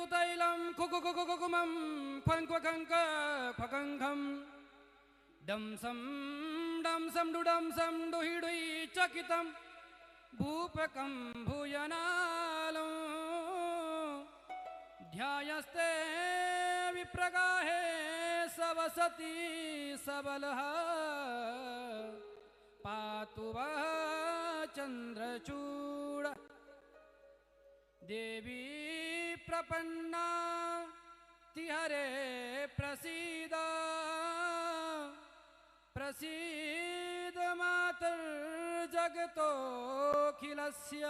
तु तैलं कुकुकुकुकुकुमं फङ्क्वकङ्क फकङ्खं डंसं डंसं डुडंसं डुहिडुयि चकितं भूपकं भूयनालं ध्यायस्ते विप्रगाहे सवसति सबलः पातु वः चन्द्रचूड देवी प्रपन्ना तिहरे प्रसीद प्रसीद मातर्जगतोऽखिलस्य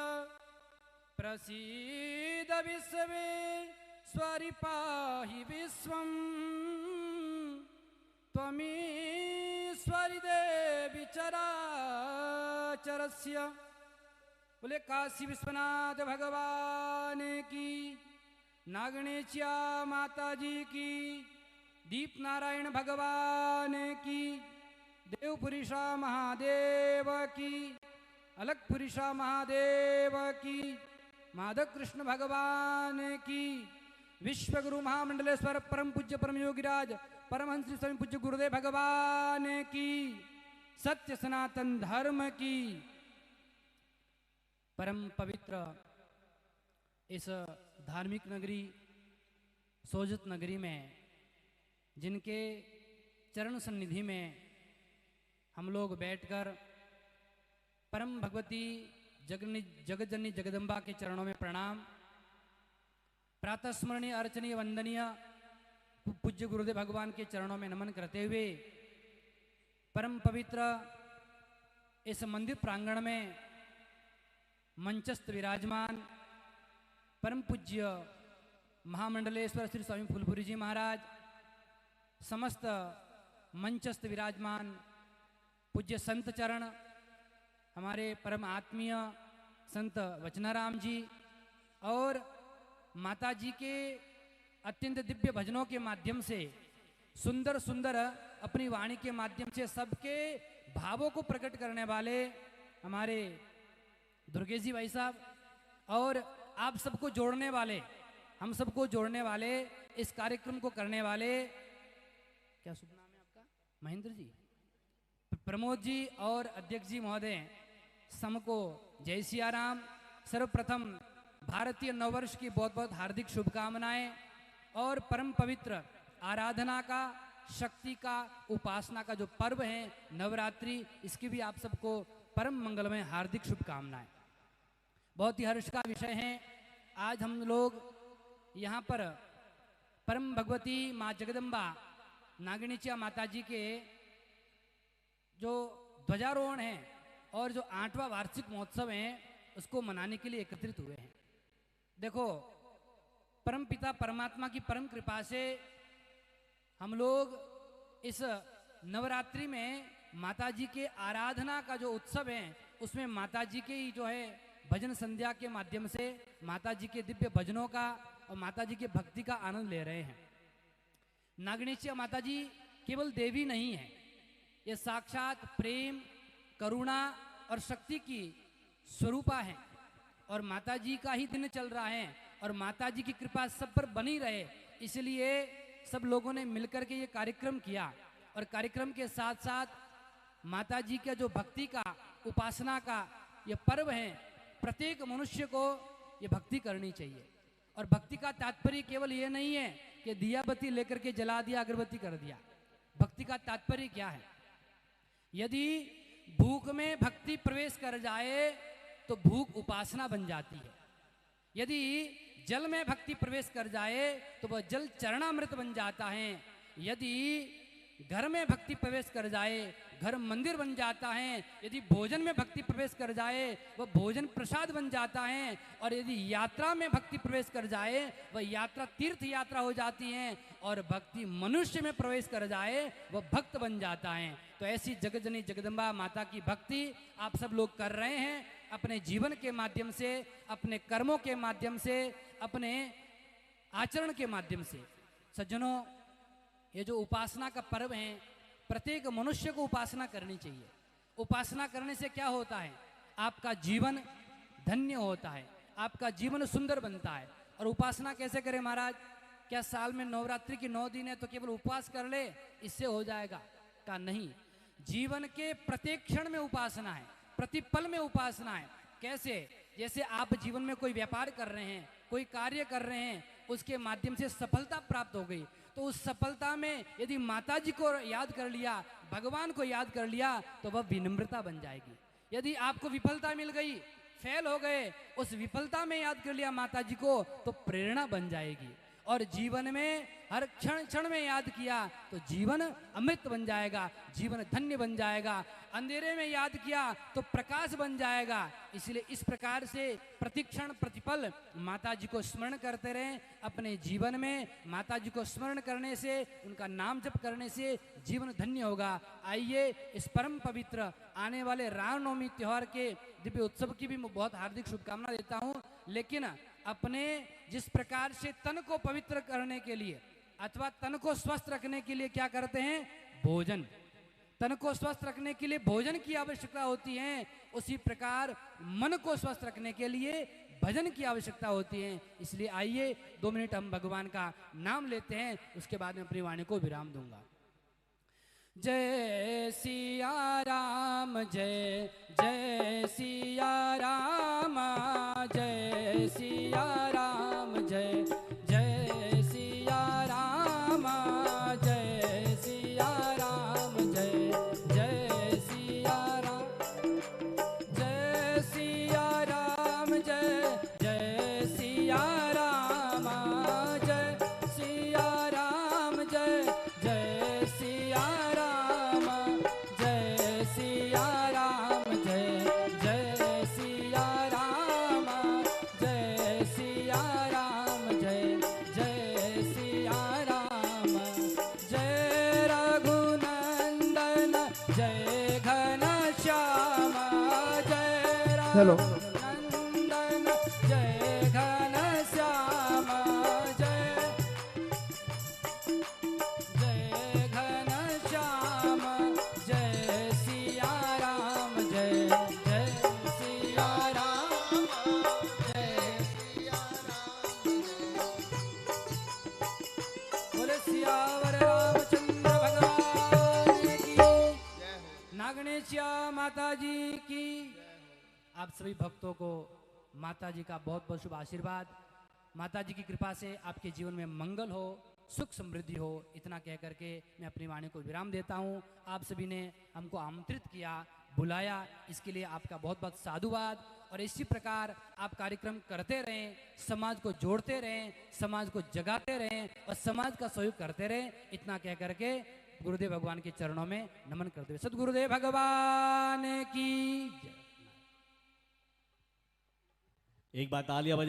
प्रसीद विश्वेश्वरि पाहि विश्वं त्वमीश्वरि देवी चराचरस्य। बोले काशी विश्वनाथ भगवान की, नागणेशिया माता जी की, दीप नारायण भगवान की, देवपुरीषा महादेव की, अलगपुरीषा महादेव की, माधव कृष्ण भगवान की, विश्वगुरु महामंडलेश्वर परम पूज्य परम योगीराज परमहंस श्री स्वामी पूज्य गुरुदेव भगवान की, सत्य सनातन धर्म की। परम पवित्र इस धार्मिक नगरी सोजत नगरी में जिनके चरण सन्निधि में हम लोग बैठकर परम भगवती जगतजननी जगदम्बा के चरणों में प्रणाम, प्रातः स्मरणीय अर्चनीय वंदनीय पूज्य गुरुदेव भगवान के चरणों में नमन करते हुए परम पवित्र इस मंदिर प्रांगण में मंचस्थ विराजमान परम पूज्य महामंडलेश्वर श्री स्वामी फूलपुरी जी महाराज, समस्त मंचस्थ विराजमान पूज्य संत चरण, हमारे परम आत्मीय संत वचनाराम जी और माता जी के अत्यंत दिव्य भजनों के माध्यम से सुंदर सुंदर अपनी वाणी के माध्यम से सबके भावों को प्रकट करने वाले हमारे दुर्गे जी भाई साहब और आप सबको जोड़ने वाले, हम सबको जोड़ने वाले, इस कार्यक्रम को करने वाले, क्या शुभ नाम है आपका? महेंद्र जी, प्रमोद जी और अध्यक्ष जी महोदय, सबको जय सियाराम। सर्वप्रथम भारतीय नववर्ष की बहुत बहुत हार्दिक शुभकामनाएं और परम पवित्र आराधना का, शक्ति का, उपासना का जो पर्व है नवरात्रि, इसकी भी आप सबको परम मंगलमय हार्दिक शुभकामनाएं। बहुत ही हर्ष का विषय है, आज हम लोग यहाँ पर परम भगवती माँ जगदम्बा नागणेशिया माता जी के जो ध्वजारोहण है और जो 8वां वार्षिक महोत्सव है उसको मनाने के लिए एकत्रित हुए हैं। देखो, परम पिता परमात्मा की परम कृपा से हम लोग इस नवरात्रि में माता जी के आराधना का जो उत्सव है उसमें माता जी के ही जो है भजन संध्या के माध्यम से माता जी के दिव्य भजनों का और माता जी के भक्ति का आनंद ले रहे हैं। नागणेशिया माता जी केवल देवी नहीं है, ये साक्षात प्रेम, करुणा और शक्ति की स्वरूपा है और माता जी का ही दिन चल रहा है और माता जी की कृपा सब पर बनी रहे, इसलिए सब लोगों ने मिलकर के ये कार्यक्रम किया। और कार्यक्रम के साथ साथ माता जी का जो भक्ति का, उपासना का ये पर्व है, प्रत्येक मनुष्य को ये भक्ति करनी चाहिए। और भक्ति का तात्पर्य केवल ये नहीं है कि दिया बत्ती लेकर के जला दिया, अगरबत्ती कर दिया। भक्ति का तात्पर्य क्या है? यदि भूख में भक्ति प्रवेश कर जाए तो भूख उपासना बन जाती है। यदि जल में भक्ति प्रवेश कर जाए तो वह जल चरणामृत बन जाता है। यदि घर में भक्ति प्रवेश कर जाए घर मंदिर बन जाता है। यदि भोजन में भक्ति प्रवेश कर जाए वह भोजन प्रसाद बन जाता है। और यदि यात्रा में भक्ति प्रवेश कर जाए वह यात्रा तीर्थ यात्रा हो जाती है। और भक्ति मनुष्य में प्रवेश कर जाए वह भक्त बन जाता है। तो ऐसी जगतजननी जगदम्बा माता की भक्ति आप सब लोग कर रहे हैं अपने जीवन के माध्यम से, अपने कर्मों के माध्यम से, अपने आचरण के माध्यम से। सज्जनों, ये जो उपासना का पर्व है, प्रत्येक मनुष्य को उपासना करनी चाहिए। उपासना करने से क्या होता है? आपका जीवन धन्य होता है, आपका जीवन सुंदर बनता है। और उपासना कैसे करें महाराज? क्या साल में नवरात्रि की 9 दिन है तो केवल उपवास कर ले इससे हो जाएगा? का नहीं, जीवन के प्रत्येक क्षण में उपासना है, प्रतिपल में उपासना है। कैसे? जैसे आप जीवन में कोई व्यापार कर रहे हैं, कोई कार्य कर रहे हैं, उसके माध्यम से सफलता प्राप्त हो गई, तो उस सफलता में यदि माता जी को याद कर लिया, भगवान को याद कर लिया, तो वह विनम्रता बन जाएगी। यदि आपको विफलता मिल गई, फेल हो गए, उस विफलता में याद कर लिया माता जी को, तो प्रेरणा बन जाएगी। और जीवन में हर क्षण क्षण में याद किया तो जीवन अमृत बन जाएगा, जीवन धन्य बन जाएगा। अंधेरे में याद किया तो प्रकाश बन जाएगा। इसलिए इस प्रकार से प्रतिक्षण प्रतिपल माता जी को स्मरण करते रहें अपने जीवन में। माता जी को स्मरण करने से, उनका नाम जप करने से जीवन धन्य होगा। आइए इस परम पवित्र आने वाले रामनवमी त्योहार के दिव्य उत्सव की भी मैं बहुत हार्दिक शुभकामना देता हूँ। लेकिन अपने जिस प्रकार से तन को पवित्र करने के लिए अथवा तन को स्वस्थ रखने के लिए क्या करते हैं? भोजन। तन को स्वस्थ रखने के लिए भोजन की आवश्यकता होती है, उसी प्रकार मन को स्वस्थ रखने के लिए भजन की आवश्यकता होती है। इसलिए आइए 2 मिनट हम भगवान का नाम लेते हैं, उसके बाद मैं अपनी वाणी को विराम दूंगा। जय सिया राम, जय जय सिया राम, जय सिया राम, जय जय सिया राम, जय सिया राम, जय जय सिया राम, जय सिया राम, जय जय सिया राम, जय सिया राम, जय जय सिया राम, जय सिया राम, जय जय सिया राम, जय सिया राम, जय जय सिया राम, जय रघुनंदन, जय घनश्याम, जय रघुनंदन, जय घनश्याम, जय जय घनश्याम, जय सिया राम, जय जय सिया राम, जय सिया राम, बोले सियावर रामचंद्र भगवान की, नागणेश्या माता जी की। आप सभी भक्तों को माता जी का बहुत बहुत शुभ आशीर्वाद। माता जी की कृपा से आपके जीवन में मंगल हो, सुख समृद्धि हो, इतना कह करके मैं अपनी वाणी को विराम देता हूँ। आप सभी ने हमको आमंत्रित किया, बुलाया, इसके लिए आपका बहुत बहुत साधुवाद। और इसी प्रकार आप कार्यक्रम करते रहें, समाज को जोड़ते रहें, समाज को जगाते रहें और समाज का सहयोग करते रहें, इतना कह करके गुरुदेव भगवान के चरणों में नमन करते हुए सदगुरुदेव भगवान की जय। एक बात तालियां बजा